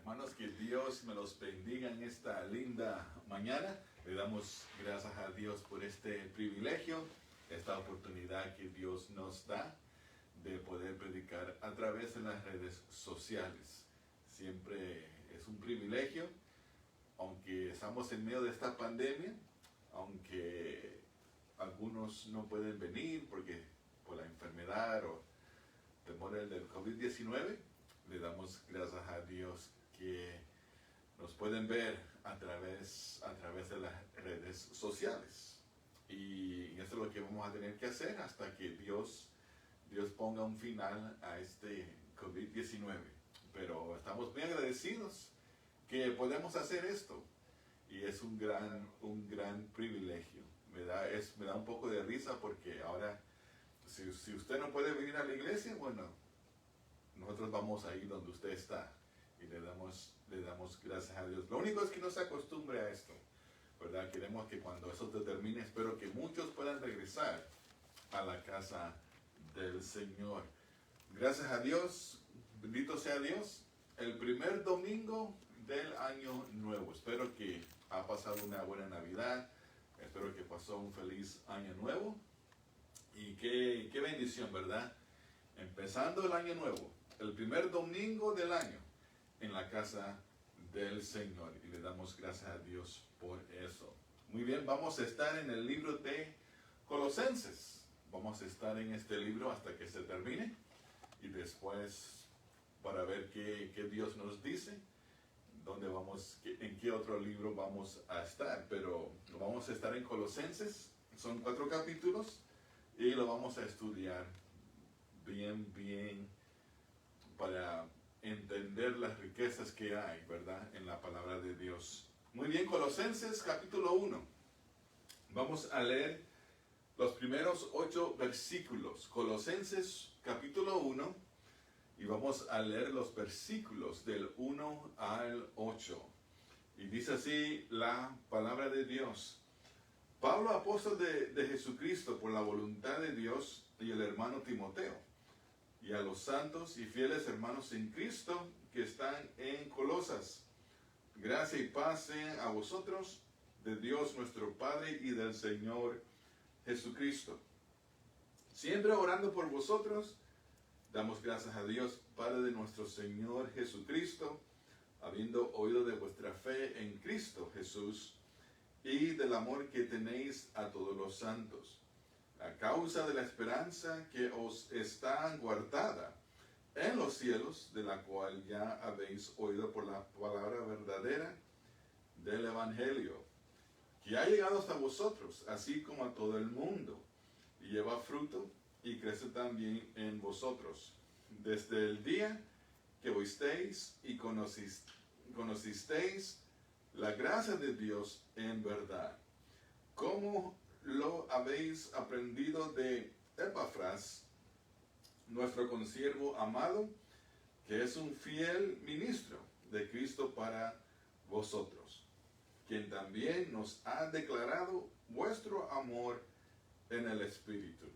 Hermanos, que Dios me los bendiga en esta linda mañana. Le damos gracias a Dios por este privilegio, esta oportunidad que Dios nos da de poder predicar a través de las redes sociales. Siempre es un privilegio, aunque estamos en medio de esta pandemia, aunque algunos no pueden venir porque por la enfermedad o temor del COVID-19, le damos gracias a Dios que nos pueden ver a través de las redes sociales. Y eso es lo que vamos a tener que hacer hasta que Dios ponga un final a este COVID-19. Pero estamos muy agradecidos que podemos hacer esto. Y es un gran privilegio. Me da un poco de risa porque ahora, si usted no puede venir a la iglesia, bueno, nosotros vamos ahí donde usted está y le damos gracias a Dios. Lo único es que no se acostumbre a esto, ¿verdad? Queremos que cuando eso se termine, espero que muchos puedan regresar a la casa del Señor. Gracias a Dios, bendito sea Dios, el primer domingo del año nuevo. Espero que ha pasado una buena Navidad, espero que pasó un feliz año nuevo y qué bendición, ¿verdad? Empezando el año nuevo, el primer domingo del año en la casa del Señor, y le damos gracias a Dios por eso. Muy bien, vamos a estar en el libro de Colosenses. Vamos a estar en este libro hasta que se termine y después para ver qué Dios nos dice, en qué otro libro vamos a estar. Pero vamos a estar en Colosenses, son 4 capítulos y lo vamos a estudiar bien para entender las riquezas que hay, ¿verdad?, en la palabra de Dios. Muy bien, Colosenses capítulo 1. Vamos a leer los primeros 8 versículos. Colosenses capítulo 1, y vamos a leer los versículos del 1 al 8. Y dice así la palabra de Dios. Pablo, apóstol de Jesucristo, por la voluntad de Dios, y el hermano Timoteo, y a los santos y fieles hermanos en Cristo que están en Colosas. Gracia y paz sean a vosotros, de Dios nuestro Padre y del Señor Jesucristo. Siempre orando por vosotros, damos gracias a Dios, Padre de nuestro Señor Jesucristo, habiendo oído de vuestra fe en Cristo Jesús y del amor que tenéis a todos los santos, a causa de la esperanza que os está guardada en los cielos, de la cual ya habéis oído por la palabra verdadera del Evangelio, que ha llegado hasta vosotros, así como a todo el mundo, y lleva fruto y crece también en vosotros, desde el día que oísteis y conocisteis la gracia de Dios en verdad, como lo habéis aprendido de Epafras, nuestro consiervo amado, que es un fiel ministro de Cristo para vosotros, quien también nos ha declarado vuestro amor en el Espíritu.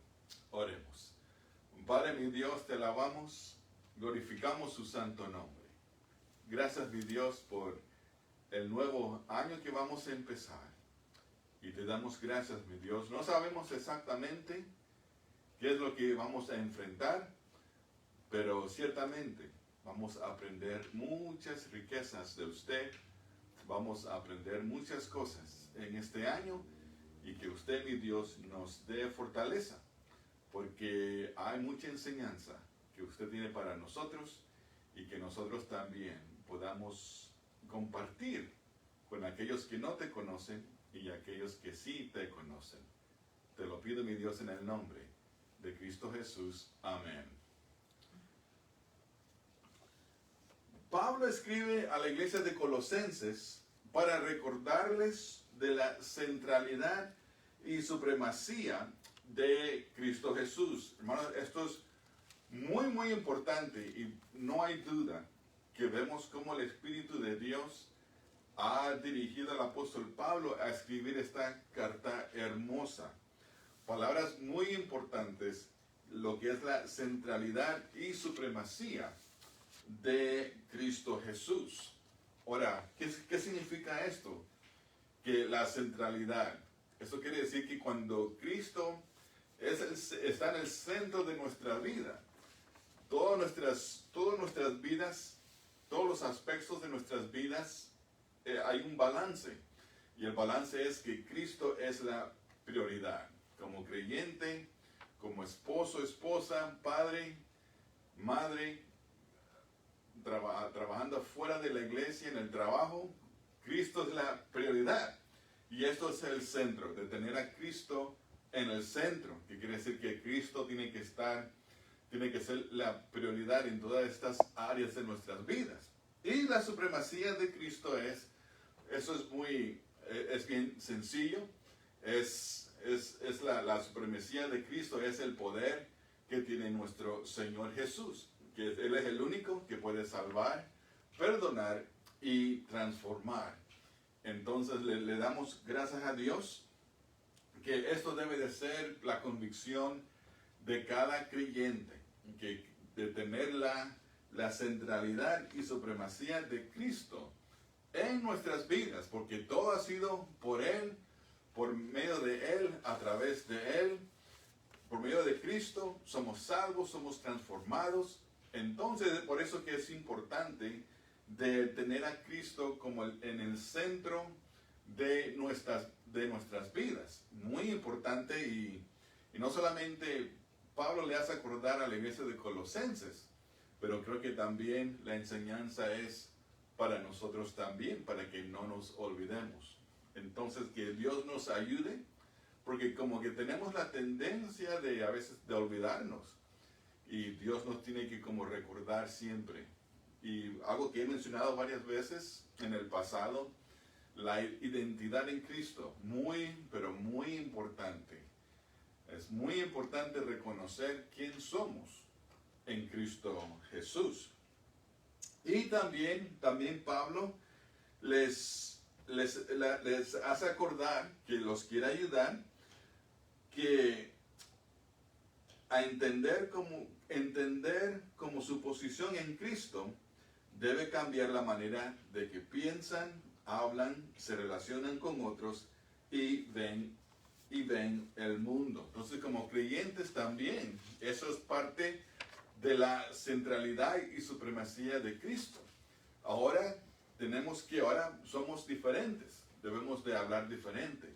Oremos. Padre, mi Dios, te alabamos, glorificamos su santo nombre. Gracias, mi Dios, por el nuevo año que vamos a empezar. Y te damos gracias, mi Dios. No sabemos exactamente qué es lo que vamos a enfrentar, pero ciertamente vamos a aprender muchas riquezas de usted. Vamos a aprender muchas cosas en este año y que usted, mi Dios, nos dé fortaleza, porque hay mucha enseñanza que usted tiene para nosotros y que nosotros también podamos compartir con aquellos que no te conocen y aquellos que sí te conocen. Te lo pido, mi Dios, en el nombre de Cristo Jesús. Amén. Pablo escribe a la iglesia de Colosenses para recordarles de la centralidad y supremacía de Cristo Jesús. Hermanos, esto es muy importante y no hay duda que vemos cómo el Espíritu de Dios ha dirigido al apóstol Pablo a escribir esta carta hermosa. Palabras muy importantes, lo que es la centralidad y supremacía de Cristo Jesús. Ahora, ¿qué significa esto? Que la centralidad. Eso quiere decir que cuando Cristo está en el centro de nuestra vida, todas nuestras vidas, todos los aspectos de nuestras vidas, hay un balance. Y el balance es que Cristo es la prioridad. Como creyente, como esposo, esposa, padre, madre, trabajando fuera de la iglesia, en el trabajo, Cristo es la prioridad. Y esto es el centro, de tener a Cristo en el centro, que quiere decir que Cristo tiene que ser la prioridad en todas estas áreas de nuestras vidas. Y la supremacía de Cristo es bien sencillo. La supremacía de Cristo es el poder que tiene nuestro Señor Jesús, que Él es el único que puede salvar, perdonar y transformar. Entonces le damos gracias a Dios que esto debe de ser la convicción de cada creyente, de tener la centralidad y supremacía de Cristo en nuestras vidas, porque todo ha sido por Él, por medio de Él, a través de Él, por medio de Cristo, somos salvos, somos transformados. Entonces, por eso que es importante de tener a Cristo como en el centro de nuestras vidas. Muy importante, y no solamente Pablo le hace acordar a la iglesia de Colosenses, pero creo que también la enseñanza es para nosotros también, para que no nos olvidemos. Entonces, que Dios nos ayude, porque como que tenemos la tendencia a veces de olvidarnos, y Dios nos tiene que como recordar siempre. Y algo que he mencionado varias veces en el pasado, la identidad en Cristo, pero muy importante. Es muy importante reconocer quién somos en Cristo Jesús. Y también Pablo les hace acordar, que los quiere ayudar, que a entender como su posición en Cristo debe cambiar la manera de que piensan, hablan, se relacionan con otros y ven el mundo. Entonces, como creyentes también, eso es parte de la centralidad y supremacía de Cristo. Ahora somos diferentes, debemos de hablar diferente,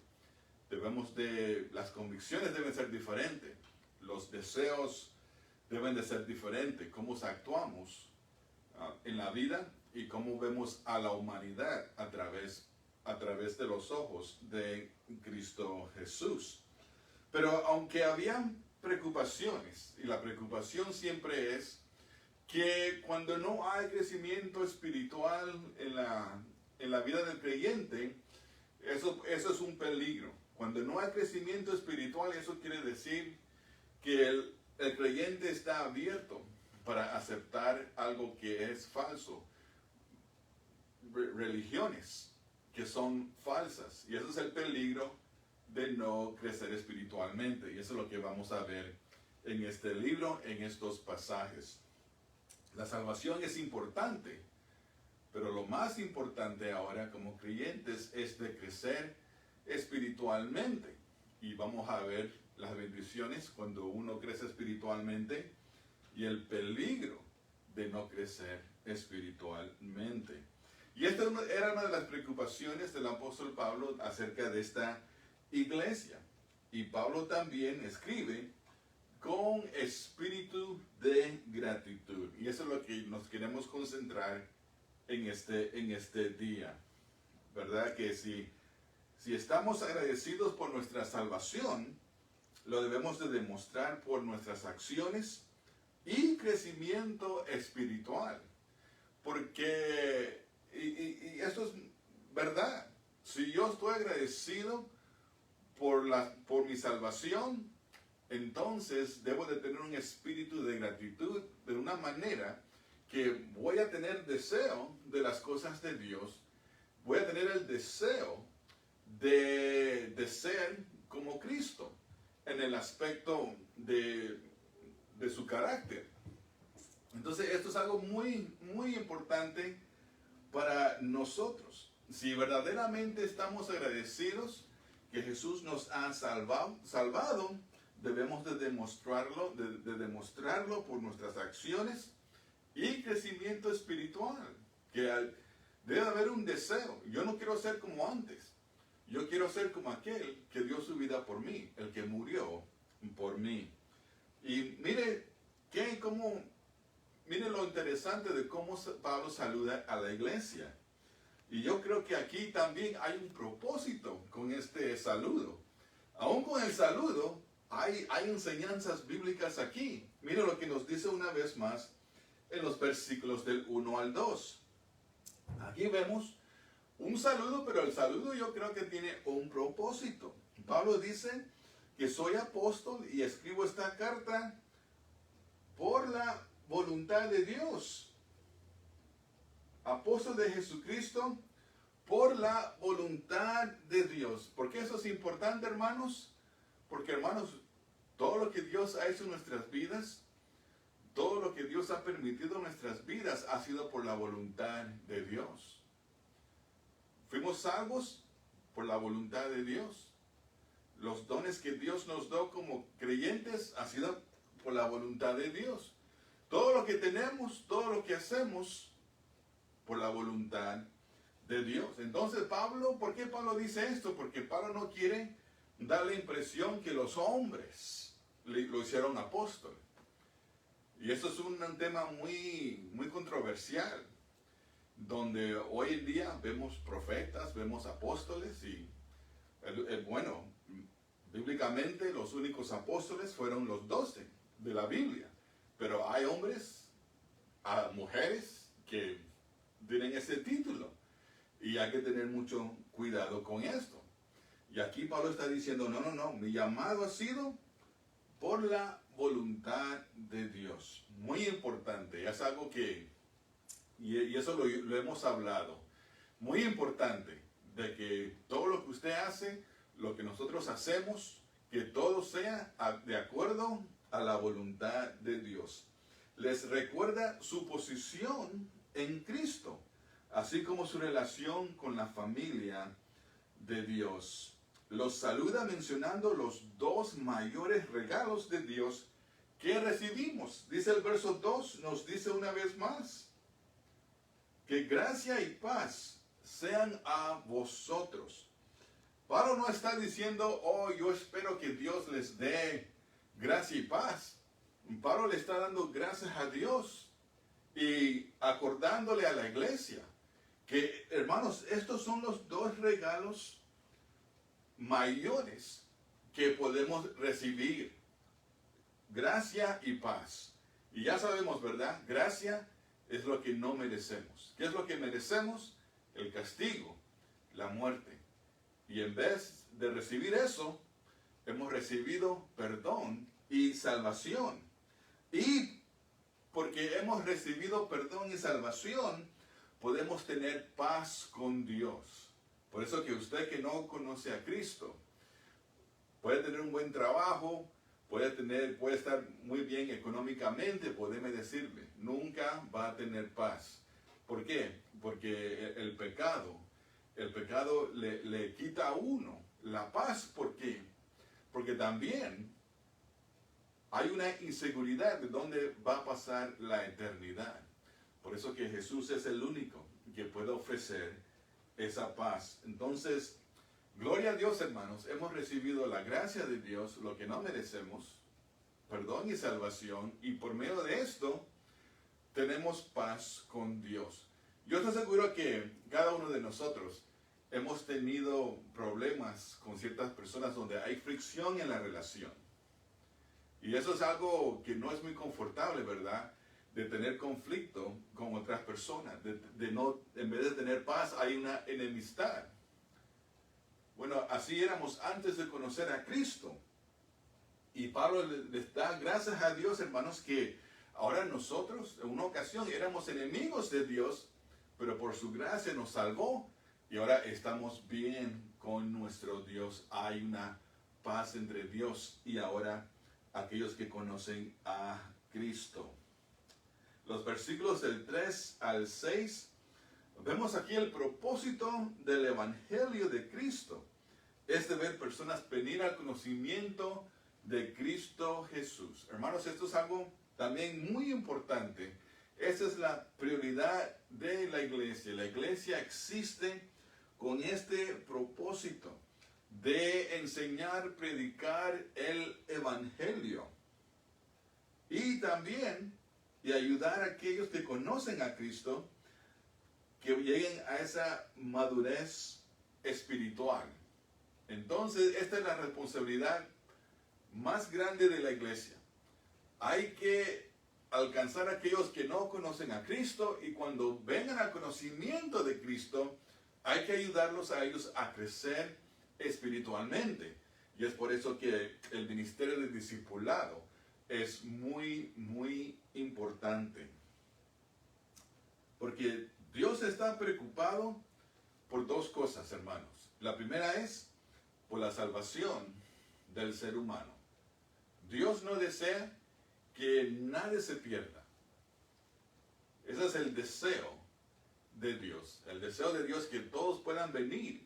las convicciones deben ser diferentes, los deseos deben de ser diferentes, cómo actuamos en la vida y cómo vemos a la humanidad a través de los ojos de Cristo Jesús. Pero aunque había preocupaciones, y la preocupación siempre es que cuando no hay crecimiento espiritual en la vida del creyente, eso es un peligro. Cuando no hay crecimiento espiritual, eso quiere decir que el creyente está abierto para aceptar algo que es falso, religiones que son falsas, y ese es el peligro de no crecer espiritualmente, y eso es lo que vamos a ver en este libro, en estos pasajes. La salvación es importante, pero lo más importante ahora como creyentes es de crecer espiritualmente, y vamos a ver las bendiciones cuando uno crece espiritualmente y el peligro de no crecer espiritualmente. Y esta era una de las preocupaciones del apóstol Pablo acerca de esta iglesia. Y Pablo también escribe con espíritu de gratitud. Y eso es lo que nos queremos concentrar en este día. ¿Verdad? Que si estamos agradecidos por nuestra salvación, lo debemos de demostrar por nuestras acciones y crecimiento espiritual. Porque, y esto es verdad, si yo estoy agradecido por mi salvación, entonces debo de tener un espíritu de gratitud de una manera que voy a tener deseo de las cosas de Dios, voy a tener el deseo de ser como Cristo en el aspecto de su carácter. Entonces esto es algo muy, muy importante para nosotros. Si verdaderamente estamos agradecidos que Jesús nos ha salvado, debemos de demostrarlo por nuestras acciones y crecimiento espiritual. Debe haber un deseo. Yo no quiero ser como antes. Yo quiero ser como aquel que dio su vida por mí, el que murió por mí. Y mire lo interesante de cómo Pablo saluda a la iglesia. Y yo creo que aquí también hay un propósito con este saludo. Aún con el saludo, hay enseñanzas bíblicas aquí. Mire lo que nos dice una vez más en los versículos del 1 al 2. Aquí vemos un saludo, pero el saludo yo creo que tiene un propósito. Pablo dice que soy apóstol y escribo esta carta por la voluntad de Dios. Apóstol de Jesucristo por la voluntad de Dios. ¿Por qué eso es importante, hermanos? Porque, hermanos, todo lo que Dios ha hecho en nuestras vidas, todo lo que Dios ha permitido en nuestras vidas ha sido por la voluntad de Dios. Fuimos salvos por la voluntad de Dios. Los dones que Dios nos dio como creyentes ha sido por la voluntad de Dios. Todo lo que tenemos, todo lo que hacemos, por la voluntad de Dios. Entonces ¿por qué Pablo dice esto? Porque Pablo no quiere dar la impresión que los hombres lo hicieron apóstol. Y esto es un tema muy controversial, donde hoy en día vemos profetas, vemos apóstoles y bueno, bíblicamente los únicos apóstoles fueron los 12 de la Biblia. Pero hay hombres, mujeres que tienen ese título y hay que tener mucho cuidado con esto. Y aquí Pablo está diciendo, no, mi llamado ha sido por la voluntad de Dios. Muy importante, es algo que, y eso lo hemos hablado, muy importante, de que todo lo que usted hace, lo que nosotros hacemos, que todo sea de acuerdo a la voluntad de Dios. Les recuerda su posición en Cristo, así como su relación con la familia de Dios. Los saluda mencionando los dos mayores regalos de Dios que recibimos. Dice el verso 2, nos dice una vez más, que gracia y paz sean a vosotros. Pablo no está diciendo, yo espero que Dios les dé gracia y paz. Pablo le está dando gracias a Dios y acordándole a la iglesia que, hermanos, estos son los dos regalos mayores que podemos recibir: gracia y paz. Y ya sabemos, ¿verdad? Gracia es lo que no merecemos. ¿Qué es lo que merecemos? El castigo, la muerte. Y en vez de recibir eso, hemos recibido perdón y salvación. Y porque hemos recibido perdón y salvación, podemos tener paz con Dios. Por eso que usted que no conoce a Cristo, puede tener un buen trabajo, puede estar muy bien económicamente, podeme decirle, nunca va a tener paz. ¿Por qué? Porque el pecado le quita a uno la paz. ¿Por qué? Porque también hay una inseguridad de dónde va a pasar la eternidad. Por eso que Jesús es el único que puede ofrecer esa paz. Entonces, gloria a Dios, hermanos, hemos recibido la gracia de Dios, lo que no merecemos, perdón y salvación, y por medio de esto tenemos paz con Dios. Yo estoy seguro que cada uno de nosotros hemos tenido problemas con ciertas personas donde hay fricción en la relación. Y eso es algo que no es muy confortable, ¿verdad? De tener conflicto con otras personas. En vez de tener paz, hay una enemistad. Bueno, así éramos antes de conocer a Cristo. Y Pablo les da gracias a Dios, hermanos, que ahora nosotros, en una ocasión, éramos enemigos de Dios, pero por su gracia nos salvó. Y ahora estamos bien con nuestro Dios. Hay una paz entre Dios y ahora aquellos que conocen a Cristo. Los versículos del 3 al 6 Vemos aquí el propósito del Evangelio de Cristo. Es de ver personas venir al conocimiento de Cristo Jesús. Hermanos, esto es algo también muy importante. Esa es la prioridad de la iglesia. La iglesia existe con este propósito de enseñar, predicar el Evangelio. Y también de ayudar a aquellos que conocen a Cristo que lleguen a esa madurez espiritual. Entonces, esta es la responsabilidad más grande de la iglesia. Hay que alcanzar a aquellos que no conocen a Cristo, y cuando vengan al conocimiento de Cristo, hay que ayudarlos a ellos a crecer espiritualmente. Y es por eso que el ministerio de discipulado es muy, muy importante. Porque Dios está preocupado por dos cosas, hermanos. La primera es por la salvación del ser humano. Dios no desea que nadie se pierda. Ese es el deseo de Dios. El deseo de Dios es que todos puedan venir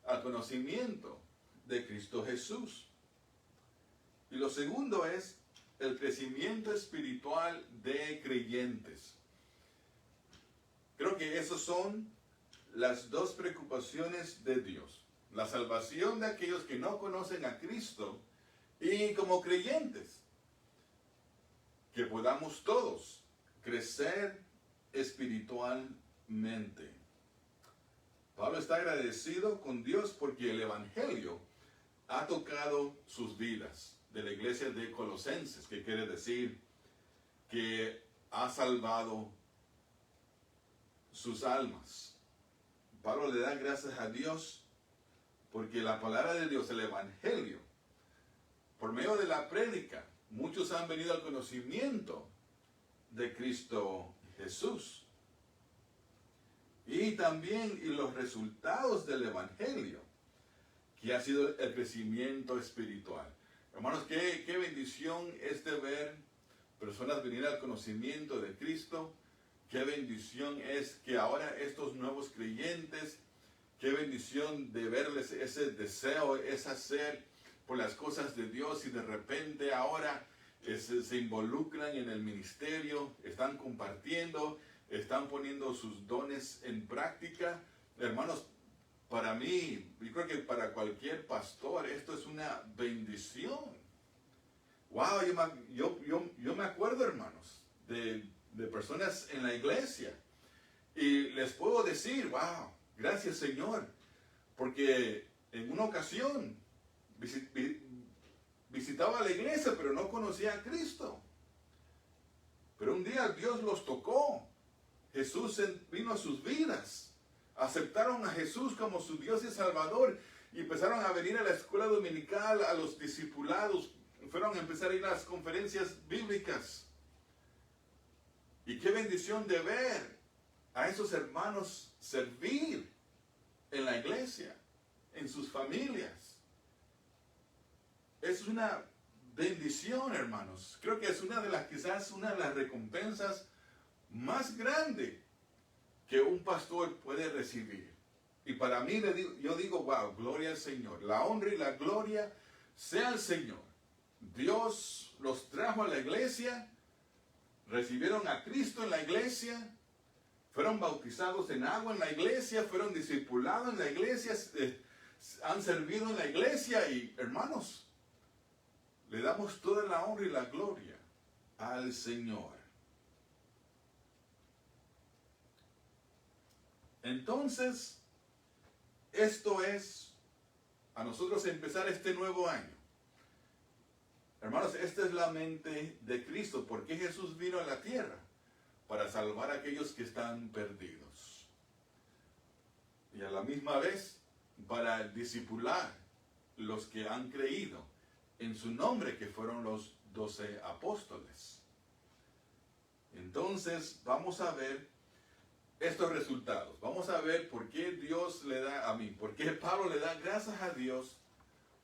al conocimiento de Cristo Jesús. Y lo segundo es el crecimiento espiritual de creyentes. Creo que esas son las dos preocupaciones de Dios. La salvación de aquellos que no conocen a Cristo, y como creyentes, que podamos todos crecer espiritualmente. Pablo está agradecido con Dios porque el Evangelio ha tocado sus vidas, de la iglesia de Colosenses, que quiere decir que ha salvado sus almas. Pablo le da gracias a Dios porque la palabra de Dios, el Evangelio, por medio de la prédica, muchos han venido al conocimiento de Cristo Jesús. Y también los resultados del Evangelio, que ha sido el crecimiento espiritual. Hermanos, qué bendición es de ver personas venir al conocimiento de Cristo. Qué bendición es que ahora estos nuevos creyentes, qué bendición de verles ese deseo, ese hacer por las cosas de Dios, y de repente ahora se involucran en el ministerio, están compartiendo, están poniendo sus dones en práctica. Hermanos, para mí, yo creo que para cualquier pastor, esto es una bendición. Wow, yo me acuerdo, hermanos, de personas en la iglesia, y les puedo decir, wow, gracias Señor, porque en una ocasión visitaba la iglesia, pero no conocía a Cristo. Pero un día Dios los tocó. Jesús vino a sus vidas. Aceptaron a Jesús como su Dios y Salvador. Y empezaron a venir a la escuela dominical, a los discipulados. Fueron a empezar a ir a las conferencias bíblicas. Y qué bendición de ver a esos hermanos servir en la iglesia, en sus familias. Es una bendición, hermanos. Creo que es quizás una de las recompensas más grandes que un pastor puede recibir. Y para mí, yo digo, wow, gloria al Señor. La honra y la gloria sea al Señor. Dios los trajo a la iglesia, recibieron a Cristo en la iglesia, fueron bautizados en agua en la iglesia, fueron discipulados en la iglesia, han servido en la iglesia, y hermanos, le damos toda la honra y la gloria al Señor. Entonces, esto es a nosotros empezar este nuevo año. Hermanos, esta es la mente de Cristo. ¿Por qué Jesús vino a la tierra? Para salvar a aquellos que están perdidos. Y a la misma vez, para discipular los que han creído en su nombre, que fueron los 12 apóstoles. Entonces, vamos a ver estos resultados. Vamos a ver por qué Dios le da por qué Pablo le da gracias a Dios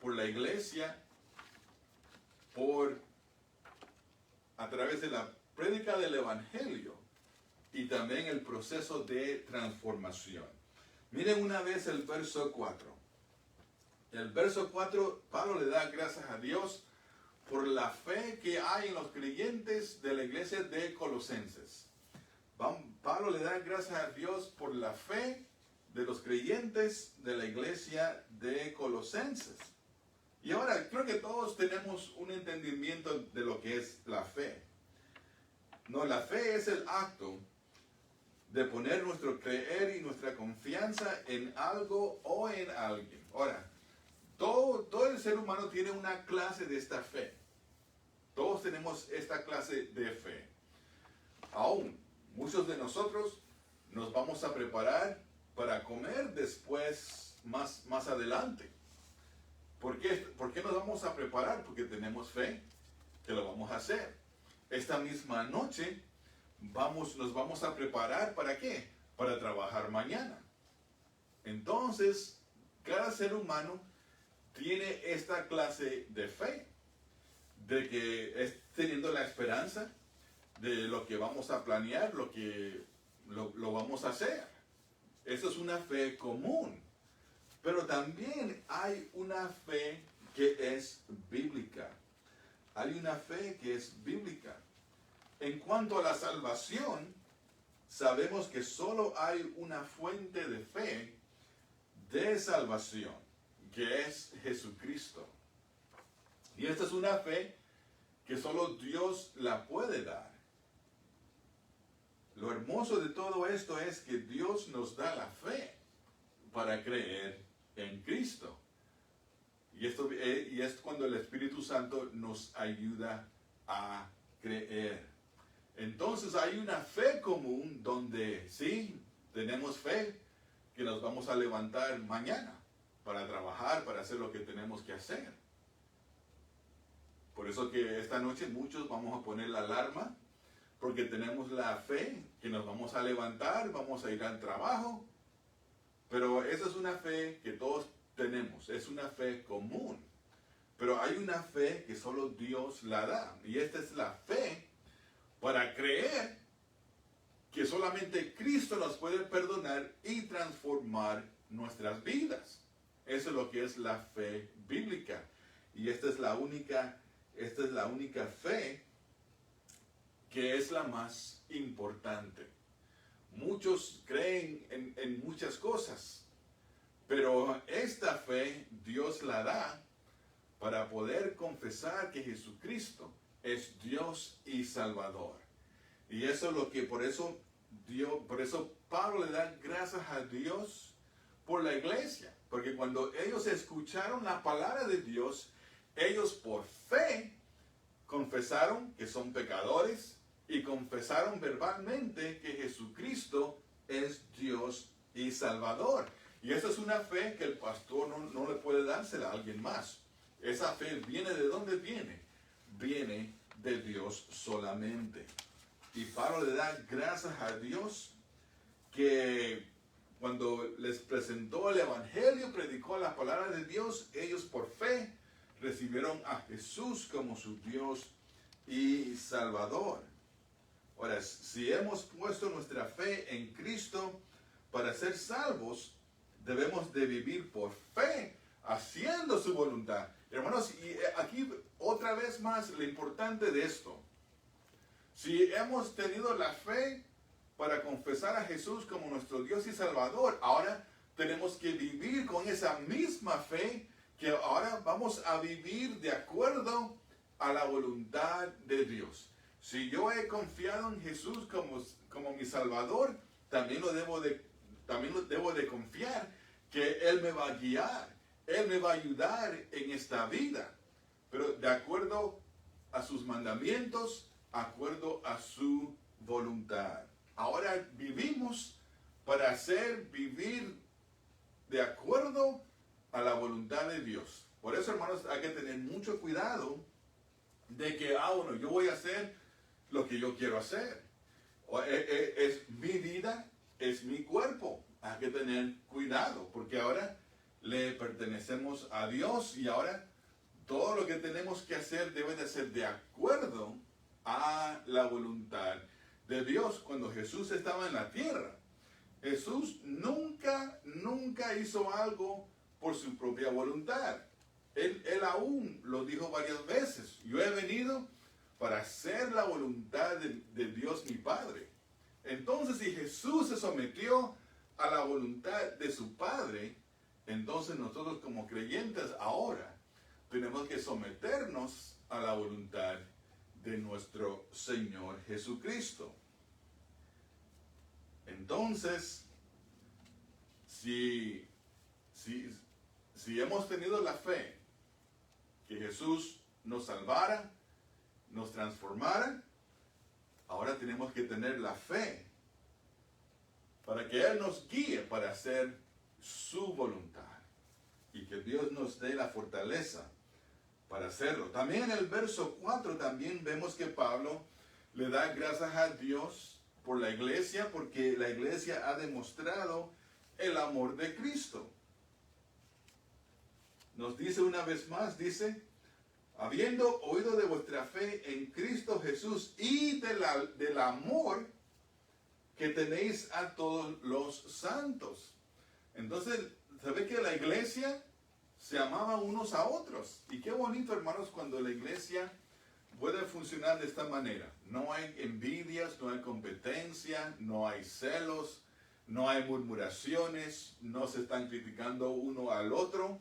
por la iglesia, a través de la prédica del Evangelio, y también el proceso de transformación. Miren una vez el verso 4. El verso 4, Pablo le da gracias a Dios por la fe que hay en los creyentes de la iglesia de Colosenses. Pablo le da gracias a Dios por la fe de los creyentes de la iglesia de Colosenses. Y ahora creo que todos tenemos un entendimiento de lo que es la fe. No, la fe es el acto de poner nuestro creer y nuestra confianza en algo o en alguien. Ahora, todo el ser humano tiene una clase de esta fe. Todos tenemos esta clase de fe. Aún, muchos de nosotros nos vamos a preparar para comer después, más adelante. ¿Por qué nos vamos a preparar? Porque tenemos fe que lo vamos a hacer. Esta misma noche nos vamos a preparar ¿para qué? Para trabajar mañana. Entonces, cada ser humano tiene esta clase de fe, de que es teniendo la esperanza de lo que vamos a planear, lo que lo vamos a hacer. Eso es una fe común. Pero también hay una fe que es bíblica. Hay una fe que es bíblica. En cuanto a la salvación, sabemos que solo hay una fuente de fe de salvación, que es Jesucristo. Y esta es una fe que solo Dios la puede dar. Lo hermoso de todo esto es que Dios nos da la fe para creer en Cristo. Y es cuando el Espíritu Santo nos ayuda a creer. Entonces hay una fe común donde sí, tenemos fe que nos vamos a levantar mañana para trabajar, para hacer lo que tenemos que hacer. Por eso que esta noche muchos vamos a poner la alarma, porque tenemos la fe que nos vamos a levantar, vamos a ir al trabajo. Pero esa es una fe que todos tenemos, es una fe común. Pero hay una fe que solo Dios la da. Y esta es la fe para creer que solamente Cristo nos puede perdonar y transformar nuestras vidas. Eso es lo que es la fe bíblica. Y esta es la única fe que es la más importante. Muchos creen en muchas cosas, pero esta fe Dios la da para poder confesar que Jesucristo es Dios y Salvador. Y eso es lo que por eso Pablo le da gracias a Dios por la iglesia, porque cuando ellos escucharon la palabra de Dios, ellos por fe confesaron que son pecadores y confesaron verbalmente que Jesucristo es Dios y Salvador. Y esa es una fe que el pastor no le puede dársela a alguien más. Esa fe viene ¿de dónde viene? Viene de Dios solamente. Y Pablo le da gracias a Dios que cuando les presentó el Evangelio, predicó la palabra de Dios, ellos por fe recibieron a Jesús como su Dios y Salvador. Ahora, si hemos puesto nuestra fe en Cristo para ser salvos, debemos de vivir por fe, haciendo su voluntad. Hermanos, y aquí otra vez más lo importante de esto. Si hemos tenido la fe para confesar a Jesús como nuestro Dios y Salvador, ahora tenemos que vivir con esa misma fe, que ahora vamos a vivir de acuerdo a la voluntad de Dios. Si yo he confiado en Jesús como mi Salvador, también debo de confiar que Él me va a guiar, Él me va a ayudar en esta vida, pero de acuerdo a sus mandamientos, de acuerdo a su voluntad. Ahora vivimos para vivir de acuerdo a la voluntad de Dios. Por eso, hermanos, hay que tener mucho cuidado de que, bueno, yo voy a hacer lo que yo quiero hacer. Es mi vida, es mi cuerpo. Hay que tener cuidado, porque ahora le pertenecemos a Dios y ahora todo lo que tenemos que hacer debe de ser de acuerdo a la voluntad de Dios cuando Jesús estaba en la tierra. Jesús nunca hizo algo por su propia voluntad. Él aún lo dijo varias veces. Yo he venido para hacer la voluntad de Dios mi Padre. Entonces, si Jesús se sometió a la voluntad de su Padre, entonces nosotros como creyentes ahora tenemos que someternos a la voluntad de nuestro Señor Jesucristo. Entonces, si hemos tenido la fe que Jesús nos salvara, nos transformara, ahora tenemos que tener la fe para que Él nos guíe para hacer su voluntad y que Dios nos dé la fortaleza para hacerlo. También en el verso 4 también vemos que Pablo le da gracias a Dios por la iglesia, porque la iglesia ha demostrado el amor de Cristo. Nos dice una vez más, dice, habiendo oído de vuestra fe en Cristo Jesús y del amor que tenéis a todos los santos. Entonces, se ve que la iglesia se amaba unos a otros. Y qué bonito, hermanos, cuando la iglesia puede funcionar de esta manera. No hay envidias, no hay competencia, no hay celos, no hay murmuraciones, no se están criticando uno al otro.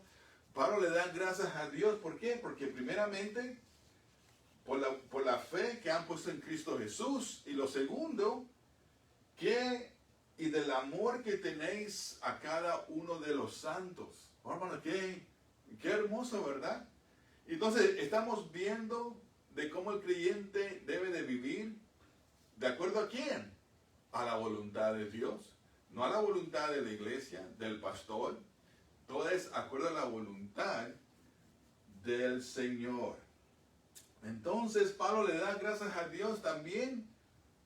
Pablo le da gracias a Dios. ¿Por qué? Porque primeramente, por la fe que han puesto en Cristo Jesús. Y lo segundo, y del amor que tenéis a cada uno de los santos. Oh, hermano, qué hermoso, ¿verdad? Entonces, estamos viendo de cómo el creyente debe de vivir. ¿De acuerdo a quién? A la voluntad de Dios. No a la voluntad de la iglesia, del pastor. Todo es acuerdo a la voluntad del Señor. Entonces, Pablo le da gracias a Dios también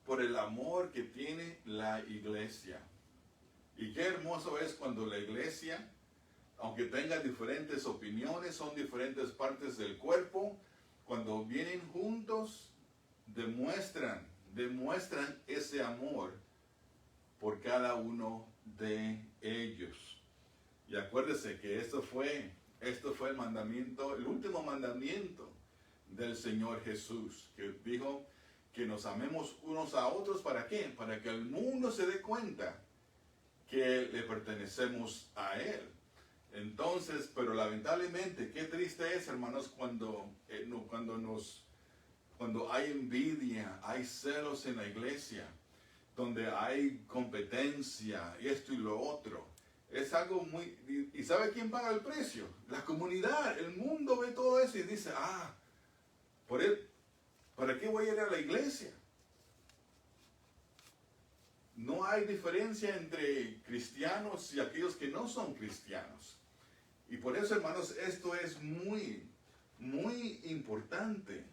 por el amor que tiene la iglesia. Y qué hermoso es cuando la iglesia, aunque tenga diferentes opiniones, son diferentes partes del cuerpo, cuando vienen juntos, demuestran ese amor por cada uno de ellos. Y acuérdese que esto fue el mandamiento, el último mandamiento del Señor Jesús, que dijo que nos amemos unos a otros. ¿Para qué? Para que el mundo se dé cuenta que le pertenecemos a Él. Entonces, pero lamentablemente, qué triste es, hermanos, cuando hay envidia, hay celos en la iglesia, donde hay competencia, y esto y lo otro. Es algo muy... ¿Y sabe quién paga el precio? La comunidad, el mundo ve todo eso y dice, ¿para qué voy a ir a la iglesia? No hay diferencia entre cristianos y aquellos que no son cristianos. Y por eso, hermanos, esto es muy, muy importante.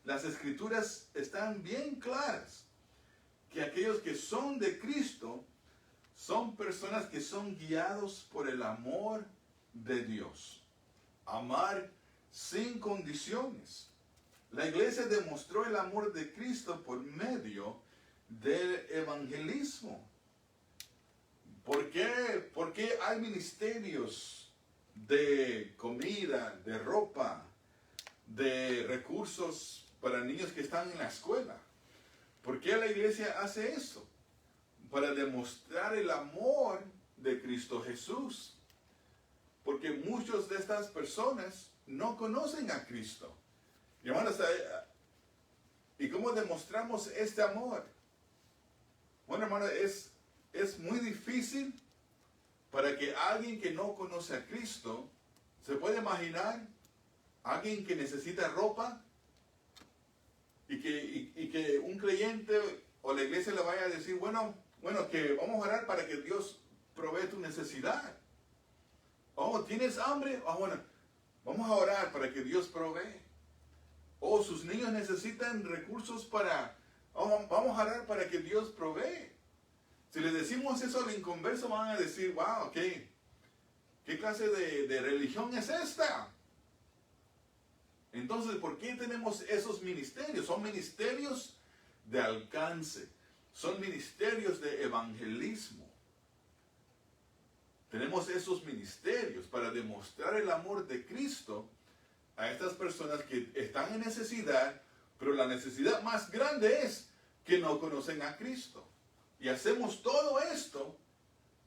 Las escrituras están bien claras que aquellos que son de Cristo son personas que son guiados por el amor de Dios. Amar sin condiciones. La iglesia demostró el amor de Cristo por medio del evangelismo. ¿Por qué? Porque hay ministerios de comida, de ropa, de recursos para niños que están en la escuela. ¿Por qué la iglesia hace eso? Para demostrar el amor de Cristo Jesús. Porque muchas de estas personas no conocen a Cristo. Y hermanos, ¿y cómo demostramos este amor? Bueno, hermano, es muy difícil para que alguien que no conoce a Cristo, se puede imaginar alguien que necesita ropa y que un creyente o la iglesia le vaya a decir, bueno, que vamos a orar para que Dios provee tu necesidad. Oh, ¿tienes hambre? Bueno, vamos a orar para que Dios provee. Oh, sus niños necesitan recursos vamos a orar para que Dios provee. Si le decimos eso al inconverso, van a decir, wow, ¿qué clase de religión es esta? Entonces, ¿por qué tenemos esos ministerios? Son ministerios de alcance. Son ministerios de evangelismo. Tenemos esos ministerios para demostrar el amor de Cristo a estas personas que están en necesidad, pero la necesidad más grande es que no conocen a Cristo. Y hacemos todo esto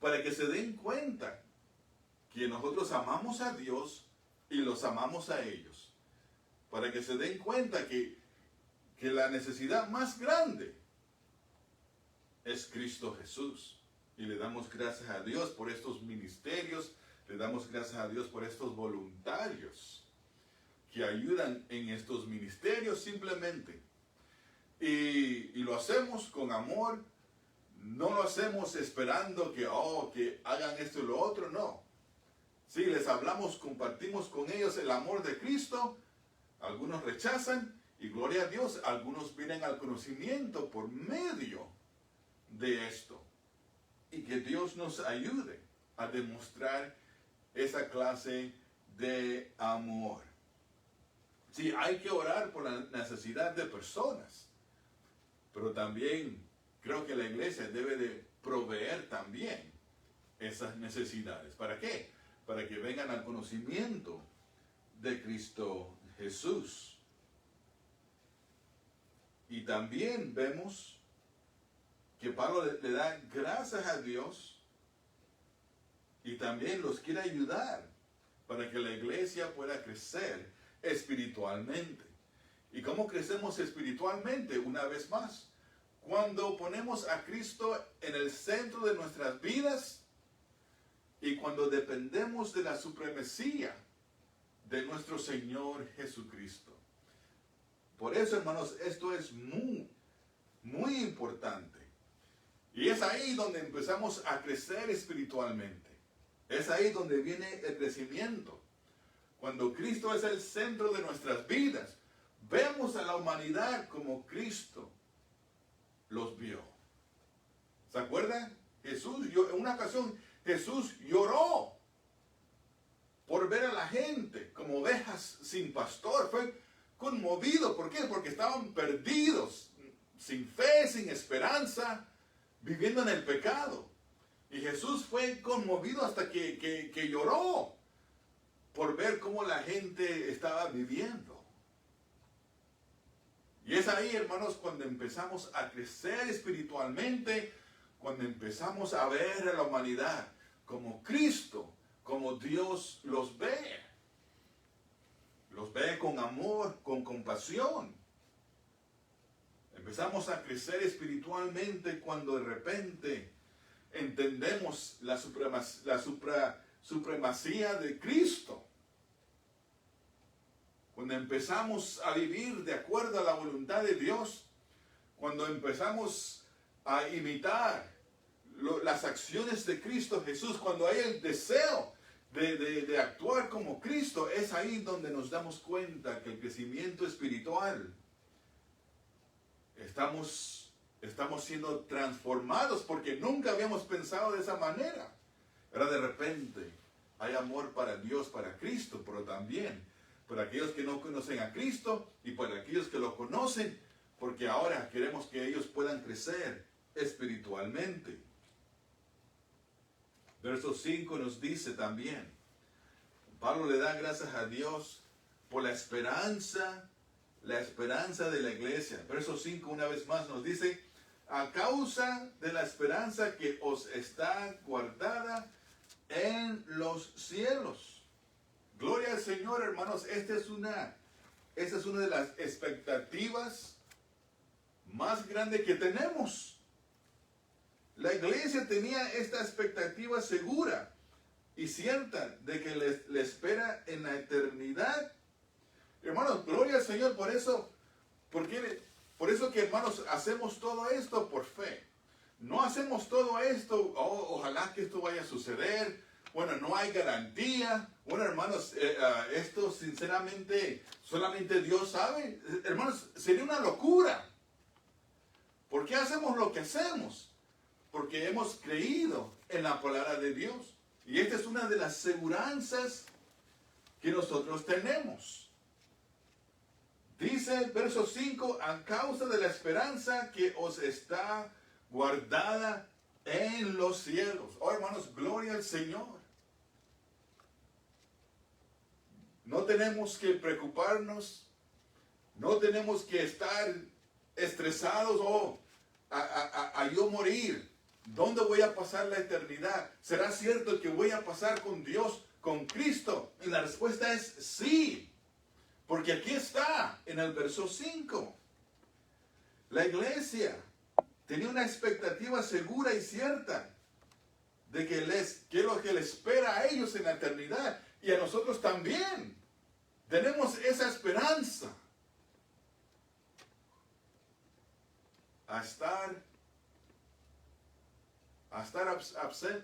para que se den cuenta que nosotros amamos a Dios y los amamos a ellos. Para que se den cuenta que la necesidad más grande es Cristo Jesús. Y le damos gracias a Dios por estos ministerios, le damos gracias a Dios por estos voluntarios que ayudan en estos ministerios simplemente. Y lo hacemos con amor, no lo hacemos esperando que hagan esto y lo otro, no. Sí, les hablamos, compartimos con ellos el amor de Cristo, algunos rechazan y gloria a Dios, algunos vienen al conocimiento por medio de esto. Y que Dios nos ayude a demostrar esa clase de amor. Sí, hay que orar por la necesidad de personas, pero también creo que la iglesia debe de proveer también esas necesidades. ¿Para qué? Para que vengan al conocimiento de Cristo Jesús. Y también vemos que Pablo le da gracias a Dios y también los quiere ayudar para que la iglesia pueda crecer espiritualmente. ¿Y cómo crecemos espiritualmente? Una vez más, cuando ponemos a Cristo en el centro de nuestras vidas y cuando dependemos de la supremacía de nuestro Señor Jesucristo. Por eso, hermanos, esto es muy, muy importante. Y es ahí donde empezamos a crecer espiritualmente. Es ahí donde viene el crecimiento. Cuando Cristo es el centro de nuestras vidas, vemos a la humanidad como Cristo los vio. ¿Se acuerdan? En una ocasión, Jesús lloró por ver a la gente como ovejas sin pastor. Fue conmovido. ¿Por qué? Porque estaban perdidos, sin fe, sin esperanza, viviendo en el pecado. Y Jesús fue conmovido hasta que lloró por ver cómo la gente estaba viviendo. Y es ahí, hermanos, cuando empezamos a crecer espiritualmente, cuando empezamos a ver a la humanidad como Cristo, como Dios los ve. Los ve con amor, con compasión. Empezamos a crecer espiritualmente cuando de repente entendemos la supremacía de Cristo. Cuando empezamos a vivir de acuerdo a la voluntad de Dios, cuando empezamos a imitar las acciones de Cristo Jesús, cuando hay el deseo de actuar como Cristo, es ahí donde nos damos cuenta que el crecimiento espiritual estamos siendo transformados porque nunca habíamos pensado de esa manera. Pero de repente hay amor para Dios, para Cristo, pero también para aquellos que no conocen a Cristo y para aquellos que lo conocen, porque ahora queremos que ellos puedan crecer espiritualmente. Verso 5 nos dice también, Pablo le da gracias a Dios por la esperanza de la iglesia. Verso 5 una vez más nos dice, a causa de la esperanza que os está guardada en los cielos. Gloria al Señor, hermanos. Esta es una de las expectativas más grandes que tenemos. La iglesia tenía esta expectativa segura y cierta de que le espera en la eternidad. Hermanos, gloria al Señor por eso. Por eso que, hermanos, hacemos todo esto por fe. No hacemos todo esto, ojalá que esto vaya a suceder. Bueno, no hay garantía. Bueno, hermanos, esto sinceramente solamente Dios sabe. Hermanos, sería una locura. ¿Por qué hacemos lo que hacemos? Porque hemos creído en la palabra de Dios. Y esta es una de las seguranzas que nosotros tenemos. Dice el verso 5, a causa de la esperanza que os está guardada en los cielos. Oh, hermanos, gloria al Señor. No tenemos que preocuparnos, no tenemos que estar estresados o a yo morir. ¿Dónde voy a pasar la eternidad? ¿Será cierto que voy a pasar con Dios, con Cristo? Y la respuesta es sí. Porque aquí está, en el verso 5. La iglesia tenía una expectativa segura y cierta de que es lo que les espera a ellos en la eternidad. Y a nosotros también. Tenemos esa esperanza. A estar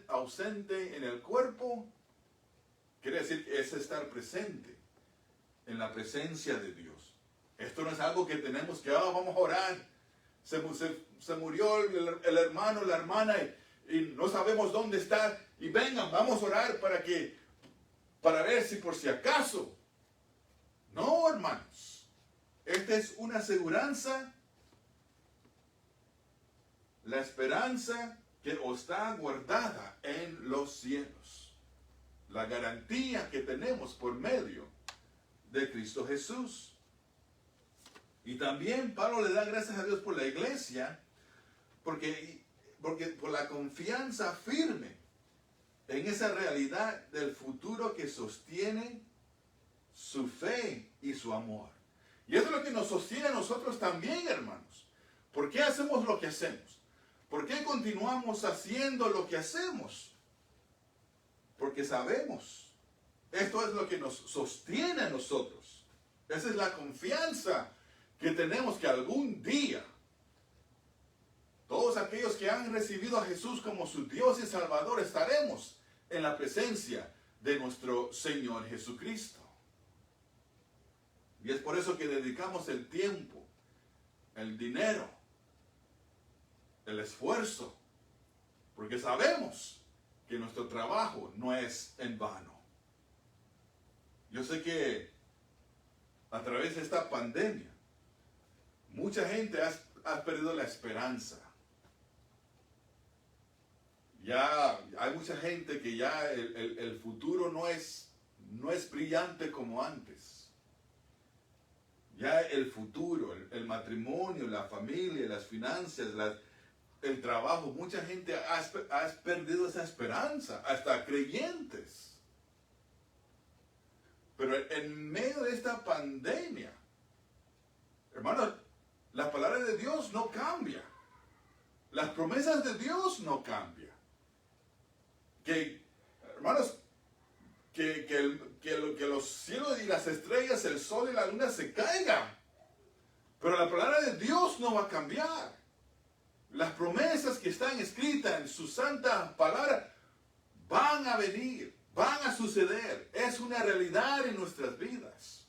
ausente en el cuerpo, quiere decir que es estar presente en la presencia de Dios. Esto no es algo que tenemos que, vamos a orar. Se murió el hermano, la hermana, y no sabemos dónde está. Y vengan, vamos a orar para ver si por si acaso. No, hermanos. Esta es una aseguranza. La esperanza que os está guardada en los cielos. La garantía que tenemos por medio de Cristo Jesús. Y también Pablo le da gracias a Dios por la iglesia, porque por la confianza firme en esa realidad del futuro que sostiene su fe y su amor. Y eso es lo que nos sostiene a nosotros también, hermanos. ¿Por qué hacemos lo que hacemos? ¿Por qué continuamos haciendo lo que hacemos? Porque sabemos. Esto es lo que nos sostiene a nosotros. Esa es la confianza que tenemos que algún día todos aquellos que han recibido a Jesús como su Dios y Salvador estaremos en la presencia de nuestro Señor Jesucristo. Y es por eso que dedicamos el tiempo, el dinero, el esfuerzo, porque sabemos que nuestro trabajo no es en vano. Yo sé que a través de esta pandemia, mucha gente ha perdido la esperanza. Ya hay mucha gente que ya el futuro no es brillante como antes. Ya el futuro, el matrimonio, la familia, las finanzas, el trabajo, mucha gente ha perdido esa esperanza, hasta creyentes. Pero en medio de esta pandemia, hermanos, la palabra de Dios no cambia. Las promesas de Dios no cambian. Hermanos, que los cielos y las estrellas, el sol y la luna se caigan. Pero la palabra de Dios no va a cambiar. Las promesas que están escritas en su santa palabra van a venir, van a suceder. Es una realidad en nuestras vidas.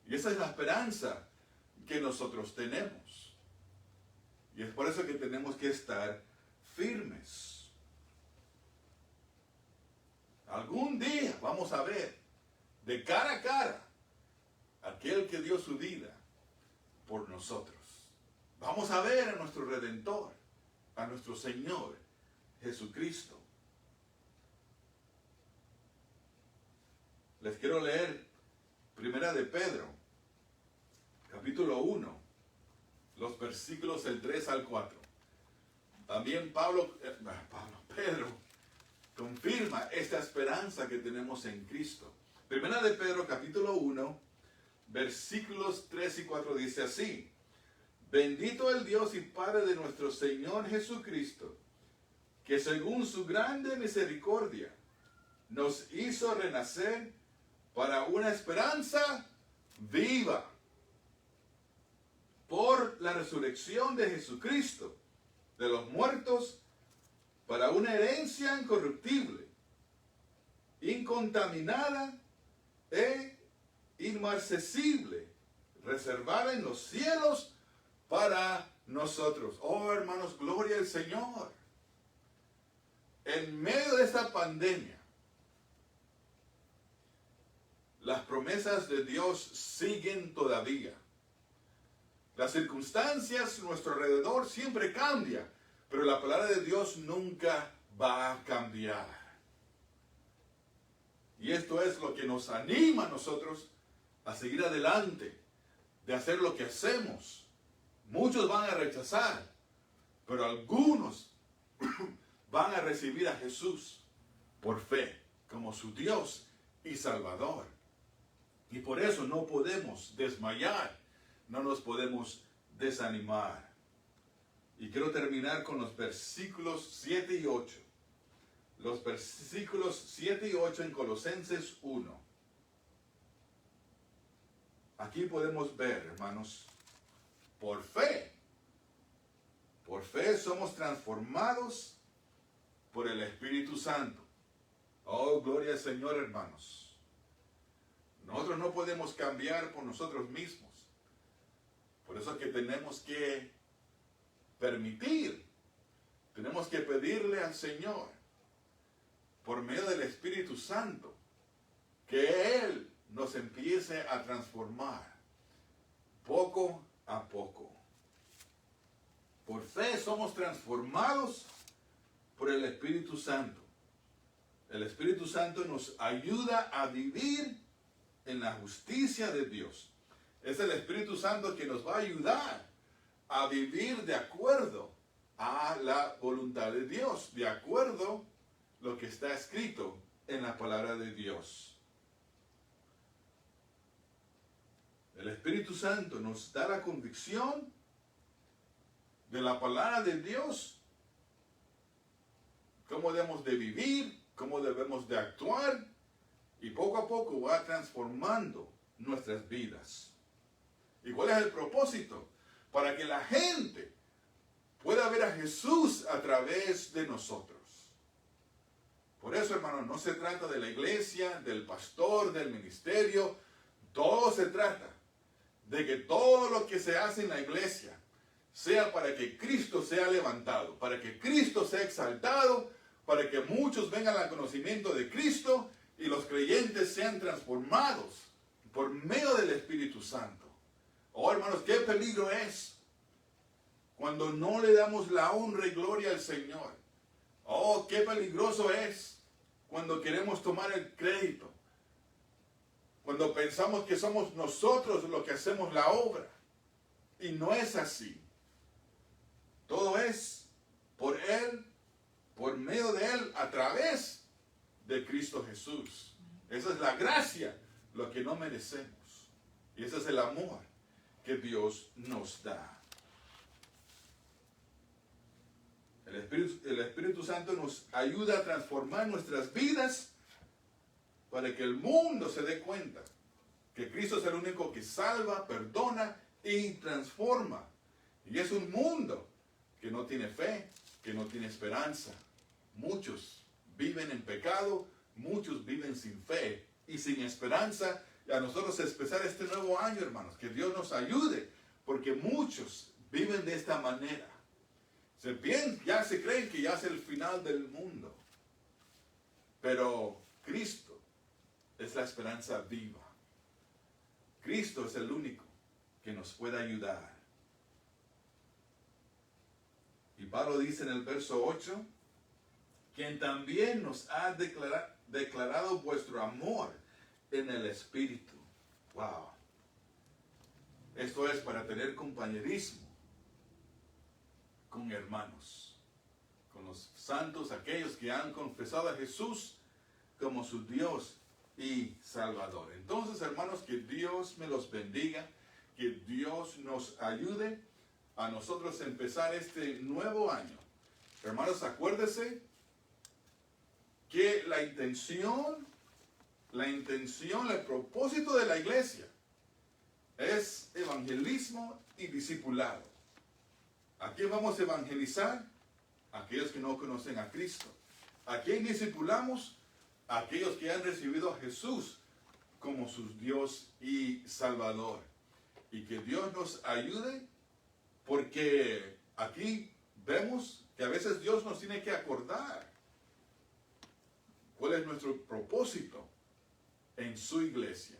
Y esa es la esperanza que nosotros tenemos. Y es por eso que tenemos que estar firmes. Algún día vamos a ver de cara a cara aquel que dio su vida por nosotros. Vamos a ver a nuestro Redentor, a nuestro Señor Jesucristo. Les quiero leer Primera de Pedro, capítulo 1, los versículos del 3 al 4. También Pedro confirma esta esperanza que tenemos en Cristo. Primera de Pedro, capítulo 1, versículos 3 y 4 dice así: Bendito el Dios y Padre de nuestro Señor Jesucristo, que según su grande misericordia nos hizo renacer para una esperanza viva por la resurrección de Jesucristo de los muertos, para una herencia incorruptible, incontaminada e inmarcesible, reservada en los cielos para nosotros. Oh, hermanos, gloria al Señor. En medio de esta pandemia, las promesas de Dios siguen todavía. Las circunstancias a nuestro alrededor siempre cambian, pero la palabra de Dios nunca va a cambiar. Y esto es lo que nos anima a nosotros a seguir adelante, de hacer lo que hacemos. Muchos van a rechazar, pero algunos van a recibir a Jesús por fe, como su Dios y Salvador. Y por eso no podemos desmayar, no nos podemos desanimar. Y quiero terminar con los versículos 7 y 8. Los versículos 7 y 8 en Colosenses 1. Aquí podemos ver, hermanos, por fe somos transformados por el Espíritu Santo. Oh, gloria al Señor, hermanos. Nosotros no podemos cambiar por nosotros mismos. Por eso es que tenemos que permitir, tenemos que pedirle al Señor, por medio del Espíritu Santo, que Él nos empiece a transformar poco a poco. Por fe somos transformados por el Espíritu Santo. El Espíritu Santo nos ayuda a vivir en la justicia de Dios. Es el Espíritu Santo que nos va a ayudar a vivir de acuerdo a la voluntad de Dios, de acuerdo a lo que está escrito en la palabra de Dios. El Espíritu Santo nos da la convicción de la palabra de Dios, cómo debemos de vivir, cómo debemos de actuar, y poco a poco va transformando nuestras vidas. ¿Y cuál es el propósito? Para que la gente pueda ver a Jesús a través de nosotros. Por eso, hermanos, no se trata de la iglesia, del pastor, del ministerio. Todo se trata de que todo lo que se hace en la iglesia sea para que Cristo sea levantado, para que Cristo sea exaltado, para que muchos vengan al conocimiento de Cristo y los creyentes sean transformados por medio del Espíritu Santo. Oh, hermanos, qué peligro es cuando no le damos la honra y gloria al Señor. Oh, qué peligroso es cuando queremos tomar el crédito, cuando pensamos que somos nosotros los que hacemos la obra. Y no es así. Todo es por Él, por medio de Él, a través de Cristo Jesús. Esa es la gracia, lo que no merecemos. Y ese es el amor que Dios nos da. El Espíritu Santo nos ayuda a transformar nuestras vidas para que el mundo se dé cuenta que Cristo es el único que salva, perdona y transforma. Y es un mundo que no tiene fe, que no tiene esperanza. Muchos viven en pecado, muchos viven sin fe y sin esperanza. Y a nosotros empezar este nuevo año, hermanos, que Dios nos ayude, porque muchos viven de esta manera. Ya se creen que ya es el final del mundo. Pero Cristo es la esperanza viva. Cristo es el único que nos puede ayudar. Y Pablo dice en el verso 8, quien también nos ha declarado vuestro amor en el Espíritu. Wow. Esto es para tener compañerismo con hermanos, con los santos, aquellos que han confesado a Jesús como su Dios y Salvador. Entonces, hermanos, que Dios me los bendiga, que Dios nos ayude a nosotros empezar este nuevo año. Hermanos, acuérdense que la intención, el propósito de la iglesia es evangelismo y discipulado. ¿A quién vamos a evangelizar? A aquellos que no conocen a Cristo. ¿A quién discipulamos? A aquellos que han recibido a Jesús como su Dios y Salvador. Y que Dios nos ayude, porque aquí vemos que a veces Dios nos tiene que acordar cuál es nuestro propósito en su iglesia.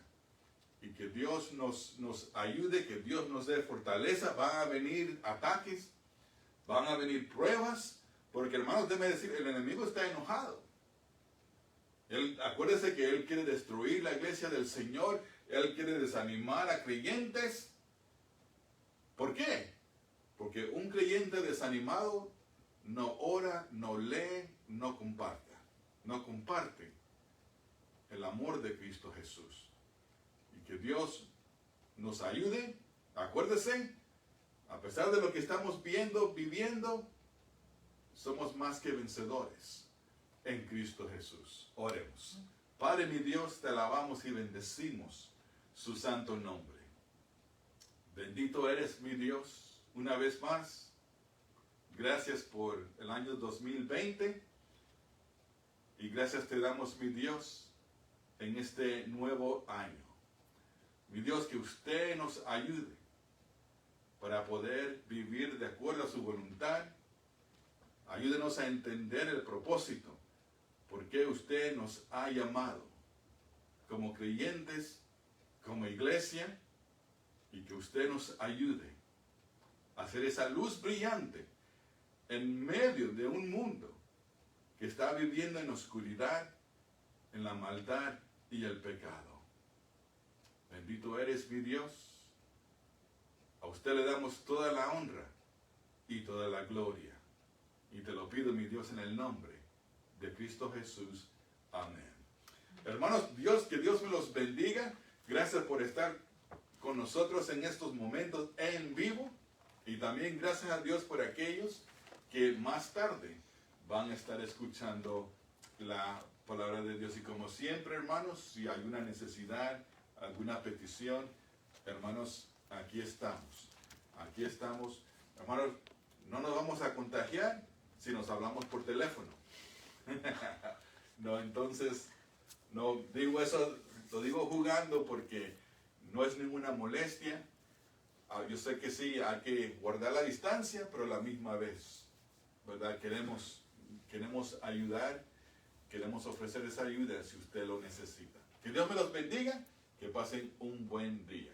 y que Dios nos ayude, que Dios nos dé fortaleza. Van a venir ataques, van a venir pruebas, porque hermanos, déjeme decir, el enemigo está enojado. Acuérdese que él quiere destruir la iglesia del Señor, él quiere desanimar a creyentes. ¿Por qué? Porque un creyente desanimado no ora, no lee, no comparte el amor de Cristo Jesús. Y que Dios nos ayude. Acuérdese, a pesar de lo que estamos viviendo, somos más que vencedores en Cristo Jesús. Oremos. Padre mi Dios, te alabamos y bendecimos su santo nombre. Bendito eres mi Dios, una vez más. Gracias por el año 2020 y gracias te damos, mi Dios, en este nuevo año. Mi Dios, que usted nos ayude para poder vivir de acuerdo a su voluntad. Ayúdenos a entender el propósito, por qué usted nos ha llamado como creyentes, como iglesia, y que usted nos ayude a ser esa luz brillante en medio de un mundo que está viviendo en oscuridad, en la maldad y el pecado. Bendito eres, mi Dios. A usted le damos toda la honra y toda la gloria. Y te lo pido, mi Dios, en el nombre de Cristo Jesús. Amén. Hermanos, que Dios me los bendiga. Gracias por estar con nosotros en estos momentos en vivo. Y también gracias a Dios por aquellos que más tarde van a estar escuchando la palabra de Dios. Y como siempre, hermanos, si hay una necesidad, alguna petición, hermanos, aquí estamos. Aquí estamos. Hermanos, no nos vamos a contagiar si nos hablamos por teléfono. No, entonces, no digo eso, lo digo jugando porque no es ninguna molestia. Yo sé que sí, hay que guardar la distancia, pero a la misma vez, ¿verdad? Queremos ayudar, queremos ofrecer esa ayuda si usted lo necesita. Que Dios me los bendiga, que pasen un buen día.